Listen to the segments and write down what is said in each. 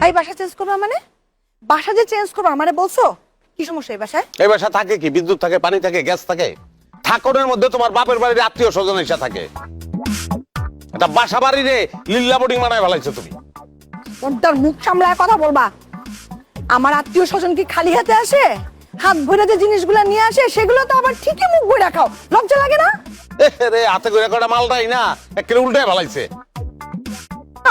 এই বাসা চেঞ্জ করবা মানে? বাসা যে চেঞ্জ করবা মানে বলছো কি সমস্যা এই বাসায়? এই বাসা থাকে কি? বিদ্যুৎ থাকে, পানি থাকে, গ্যাস থাকে। ঠাকুরের মধ্যে তোমার বাপের বাড়ির আত্মীয় স্বজন এসে থাকে। এটা বাসা বাড়ি রে লিল্লা বোর্ডিং বানায় ফেলাইছো তুমি। তোর মুখ সামলায় কথা বলবা। আমার আত্মীয় স্বজন কি খালি হাতে আসে? হাত ভরে যে জিনিসগুলো নিয়ে আসে সেগুলো তো আবার ঠিকই মুখ ভরে রাখাও, লজ্জা লাগে না? রে হাতে করে কটা মালটাই না একেবারে উল্টায় ফেলাইছে।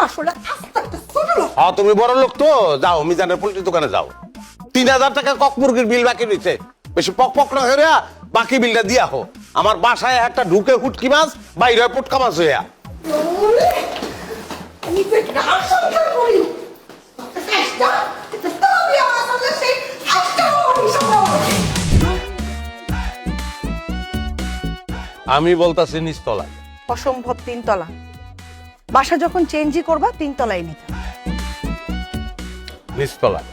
আসলে আস্তে আস্তে ছোট লোক। হ্যাঁ তুমি বড় লোক তো, যাও মিজানের পোল্ট্রি দোকানে যাও। 3000 টাকা কক মুরগির বিল বাকি রয়েছে, বেশি পক পক না হইয়া বাকি বিলটা দিয়া হো। আমার বাসায় একটা ঢুকে হুটকি মাছ, বাইরে হয় পুটকা মাছ হইয়া। আমি তো একটা আশঙ্কা করি। চেষ্টা তবে আসলে সেই একটা আমি বলতাছি নিচতলায়। অসম্ভব, 3 তলা। বাসা যখন চেঞ্জই করবা 3 তলায় নিতে। নিচতলায়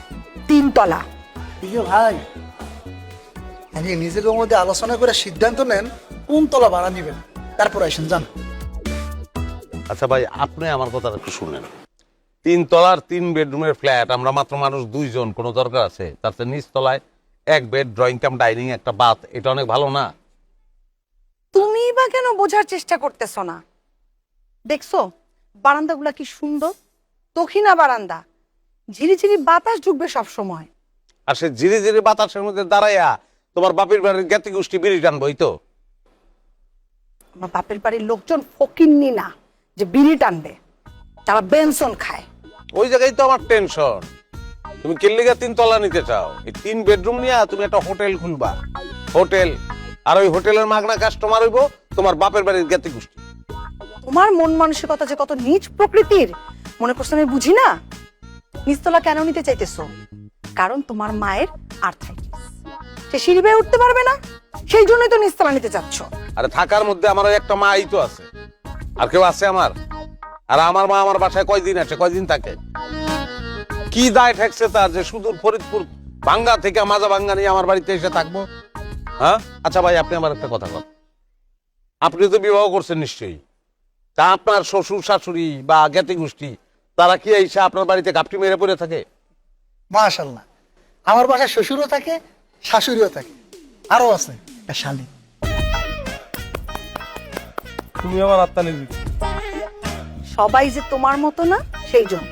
3 তলা। প্রিয় ভাই, আগে নিজেদের মধ্যে আলোচনা করে সিদ্ধান্ত নেন কোন তলা ভাড়া নিবেন, তারপর আসেন যান। আচ্ছা ভাই, আপনি আমার কথা একটু শুনেন। 3 তলার 3 বেডরুমের ফ্ল্যাট, আমরা মাত্র মানুষ 2 জন, কোনো দরকার আছে? তাতে নিচতলায় 1 বেড, ড্রয়িং কাম ডাইনিং, একটা বাথ, এটা অনেক ভালো না? তুমি বা কেন বোঝার চেষ্টা করতেছ না? দেখছো বারান্দাগুলা কি সুন্দর, দক্ষিণা বারান্দা, ঝিরিঝিরি বাতাস ঢুকবে সব সময়। আর সে ধীরে ধীরে বাতাসের মধ্যে দাঁড়াইয়া তোমার বাপের বাড়ির জ্ঞাতি গোষ্ঠী বিড়ি টানবো, এই তো? আমার বাপের বাড়ির লোকজন ফকিন্নি না যে বিড়ি টানবে, তারা বেনসন খায়। ওই জায়গায় তো আমার টেনশন। তুমি কেল্লিগা 3 তলা নিতে চাও, এই 3 বেডরুম নিয়ে তুমি একটা হোটেল খুলবা, হোটেল। আর ওই হোটেলের মাগনা কাস্টমার হইব তোমার বাপের বাড়ির জ্ঞাতি গোষ্ঠী। তোমার মন মানসিকতা যে কত নীচ প্রকৃতির মনে করছো আমি বুঝি না। নিচতলা কেন নিতে চাইতেছো? কারণ তোমার মায়ের আর্থ্রাইটিস, সে সিঁড়ি বেয়ে উঠতে পারবে না, সেই জন্যই তো নিচতলা নিতে চাচ্ছ। আরে থাকার মধ্যে আমার ওই একটা মাই তো আছে, আর কেউ আছে আমার? আর আমার মা আমার বাসায় কয়দিন আছে, কয়দিন থাকে? কি দায় ঠেকছে তার যে সুদূর ফরিদপুর ভাঙ্গা থেকে মাজা ভাঙ্গা নিয়ে আমার বাড়িতে এসে থাকবো? হ্যাঁ আচ্ছা ভাই, আপনি আমার একটা কথা বল। আপনি তো বিবাহ করছেন নিশ্চয়ই, তা আপনার শ্বশুর শাশুড়ি বা জ্ঞাতি গোষ্ঠী তারা কি এসে আপনার বাড়িতে ঘাপটি মেরে পড়ে থাকে? মাশাআল্লাহ, আমার বাসায় শ্বশুরও থাকে, শাশুড়িও থাকে, আরো আছে একটা শালী। তুমি আমার আত্মানি দিচ্ছ। সবাই যে তোমার মতো না সেই জন্য।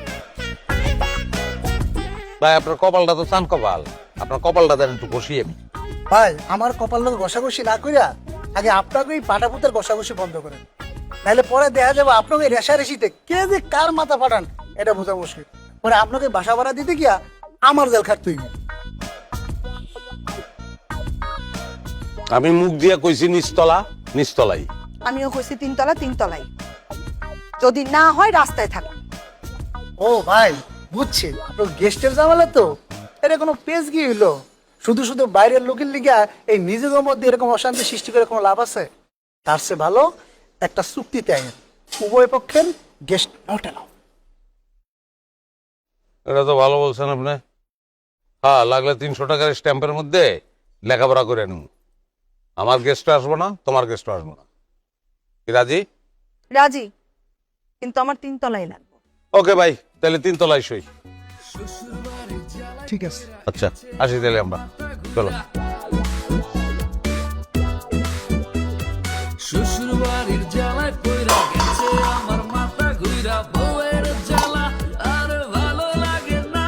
ভাই আপনার কপালটা তো চান কপাল, আপনার কপালটা দেন একটু বসিয়ে। ভাই, আমার কপাল লোক ঘষাঘষি না কইরা আগে আপনাকে এই পাটাপুতের ঘষাঘষি বন্ধ করেন, নাহলে পরে দেখা যাবে আপনাকে রেশারেশিতে কে যে কার মাথা ফাটান এটা বোঝা মুশকিল। পরে আপনাকে বাসা ভাড়া দিতে গিয়া আমার জেল খাটতে হইবে। আমি মুখ দিয়ে কইছি নিচতলা, নিচতলাই। আমিও কইছি 3 তলা, 3 তলাই। যদি না হয় রাস্তায় থাক। ও ভাই, বুঝছি আপনার গেস্টের জামালা তো, এটা কোনো পেজ কি হইলো? শুধু শুধু বাইরের লোকের লিগা এই নিজেদের মধ্যে এরকম অশান্তি সৃষ্টি করে কোনো লাভ আছে? তার চেয়ে ভালো একটা চুক্তিতে আইন, উভয় পক্ষের গেস্ট হোটেল। এটা তো ভালো বলছেন আপনি। হ্যাঁ, লাগলে 300 টাকার স্ট্যাম্পের মধ্যে লেখাপড়া করে নেব। আমার গেস্ট আসবো না, তোমার গেস্ট আসবো না। কি রাজি? রাজি, কিন্তু আমার 3 তলাই লাগবে। ওকে ভাই, তাহলে 3 তলায় সই। ঠিক আছে। আচ্ছা আসি তাহলে আমরা, চলো। শ্বশুর বাড়ির জ্বালায় পয়রা গেছে আমার মাথা ঘুইরা, বউয়ের জ্বালা আর ভালো লাগে না।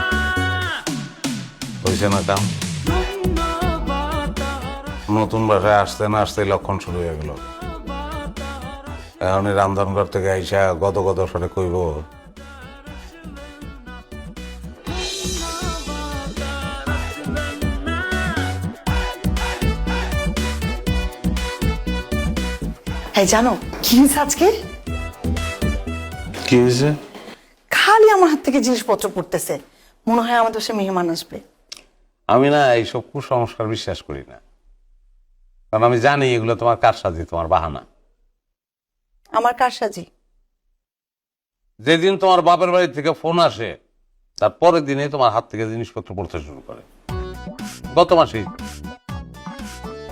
হয়েছে না কাম? নতুন বাসায় আসতে না আসতে লক্ষণ শুরু হয়ে গেল। এখন রামধনগর থেকে আইসা গত গত সরে কইব এই জানো কি হয়েছে আজকে? কি হয়েছে? খালি আমার হাত থেকে জিনিসপত্র পড়তেছে, মনে হয় আমাদের সে মেহমান আসবে। আমি না এইসব কুসংস্কার বিশ্বাস করি না, কারণ আমি জানি এগুলো তোমার কারসাজি, তোমার বাহানা। আমার কারসাজি? যেদিন তোমার বাপের বাড়ি থেকে ফোন আসে তার পরের দিনে তোমার হাত থেকে জিনিসপত্র পড়তে শুরু করে। গত মাসে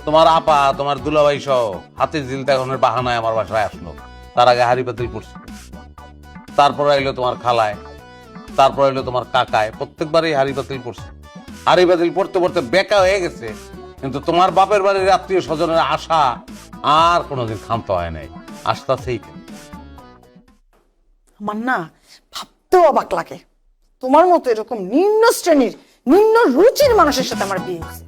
তোমার আপা, তোমার দুলাভাই সহ হাতের জিল দেখানোর বাহানায় আমার বাসায় আসলো। তার আগে হাড়ি পাতিল পড়ছে, তারপর আইলো তোমার খালায়, তারপর হলো তোমার কাকায়, প্রত্যেকবারই হাড়ি বাতিল পড়ছে। হাড়ি বাতিল পড়তে পড়তে বেকা হয়ে গেছে, কিন্তু তোমার বাপের বাড়ির আত্মীয় স্বজনের আশা আর কোনোদিন ক্ষান্ত হয় নাই, আসতেছেই। আমার না ভাবতেও অবাক লাগে, তোমার মতো এরকম নিম্ন শ্রেণীর নিম্ন রুচির মানুষের সাথে আমার বিয়ে হয়েছে।